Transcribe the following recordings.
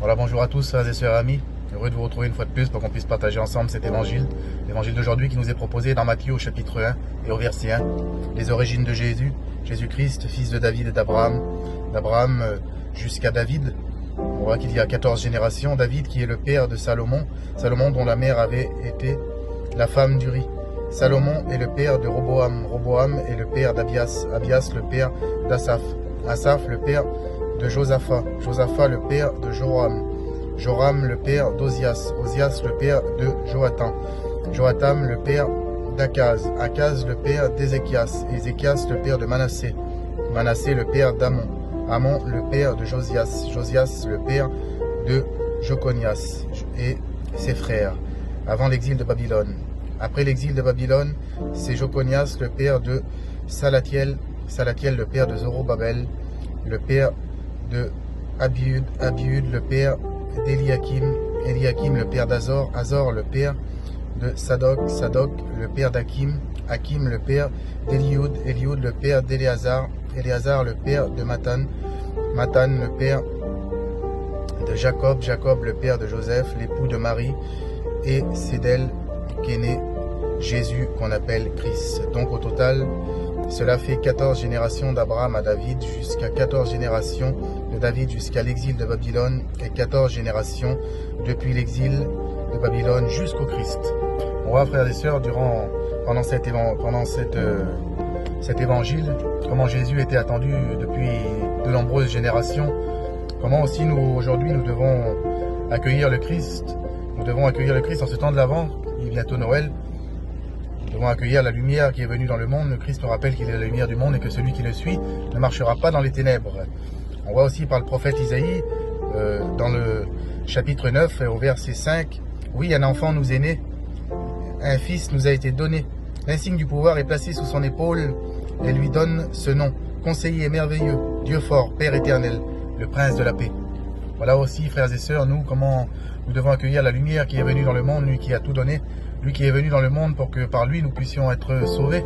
Voilà, bonjour à tous, frères et sœurs amis. Heureux de vous retrouver une fois de plus pour qu'on puisse partager ensemble cet évangile. L'évangile d'aujourd'hui qui nous est proposé dans Matthieu au chapitre 1 et au verset 1. Les origines de Jésus, Jésus-Christ, fils de David et d'Abraham. D'Abraham jusqu'à David. On voit qu'il y a 14 générations. David qui est le père de Salomon. Salomon dont la mère avait été la femme d'Uri. Salomon est le père de Roboam. Roboam est le père d'Abias. Abias le père d'Asaph. Asaph le père de Josaphat. Josaphat le père de Joram. Joram le père d'Ozias. Ozias le père de Joatam. Joatam le père d'Akaz. Akaz le père d'Ézéchias. Ézéchias le père de Manassé. Manassé le père d'Amon. Amon le père de Josias. Josias le père de Joconias et ses frères, avant l'exil de Babylone. Après l'exil de Babylone, c'est Joconias le père de Salatiel. Salatiel le père de Zorobabel, le père de Abiud. Abiud le père d'Eliakim. Eliakim le père d'Azor. Azor le père de Sadoc. Sadoc le père d'Akim. Akim le père d'Eliud. Eliud le père d'Éléazar. Éléazar le père de Matan. Matan le père de Jacob. Jacob le père de Joseph, l'époux de Marie. Et c'est d'elle qu'est né Jésus qu'on appelle Christ. Donc au total, cela fait 14 générations d'Abraham à David, jusqu'à 14 générations de David jusqu'à l'exil de Babylone, et 14 générations depuis l'exil de Babylone jusqu'au Christ. On voit, frères et sœurs, pendant cet évangile, comment Jésus était attendu depuis de nombreuses générations, comment aussi nous, aujourd'hui, nous devons accueillir le Christ. Nous devons accueillir le Christ en ce temps de l'Avent, il est bientôt Noël. Nous devons accueillir la lumière qui est venue dans le monde. Le Christ nous rappelle qu'il est la lumière du monde et que celui qui le suit ne marchera pas dans les ténèbres. On voit aussi par le prophète Isaïe, dans le chapitre 9 et au verset 5, « Oui, un enfant nous est né, un fils nous a été donné. L'insigne du pouvoir est placé sous son épaule et lui donne ce nom, conseiller merveilleux, Dieu fort, Père éternel, le prince de la paix. » Voilà aussi, frères et sœurs, nous, comment nous devons accueillir la lumière qui est venue dans le monde, lui qui a tout donné, lui qui est venu dans le monde pour que par lui nous puissions être sauvés.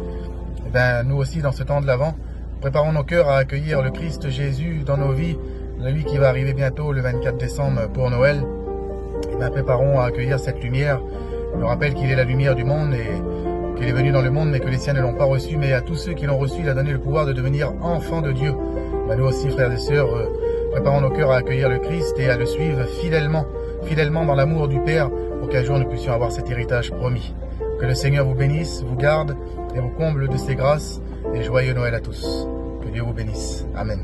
Et bien, nous aussi, dans ce temps de l'Avent, préparons nos cœurs à accueillir le Christ Jésus dans nos vies, lui qui va arriver bientôt le 24 décembre pour Noël. Et bien, préparons à accueillir cette lumière. Je me rappelle qu'il est la lumière du monde et qu'il est venu dans le monde, mais que les siens ne l'ont pas reçu. Mais à tous ceux qui l'ont reçu, il a donné le pouvoir de devenir enfants de Dieu. Ben, nous aussi, frères et sœurs, préparons nos cœurs à accueillir le Christ et à le suivre fidèlement dans l'amour du Père, pour qu'un jour nous puissions avoir cet héritage promis. Que le Seigneur vous bénisse, vous garde et vous comble de ses grâces, et joyeux Noël à tous. Que Dieu vous bénisse. Amen.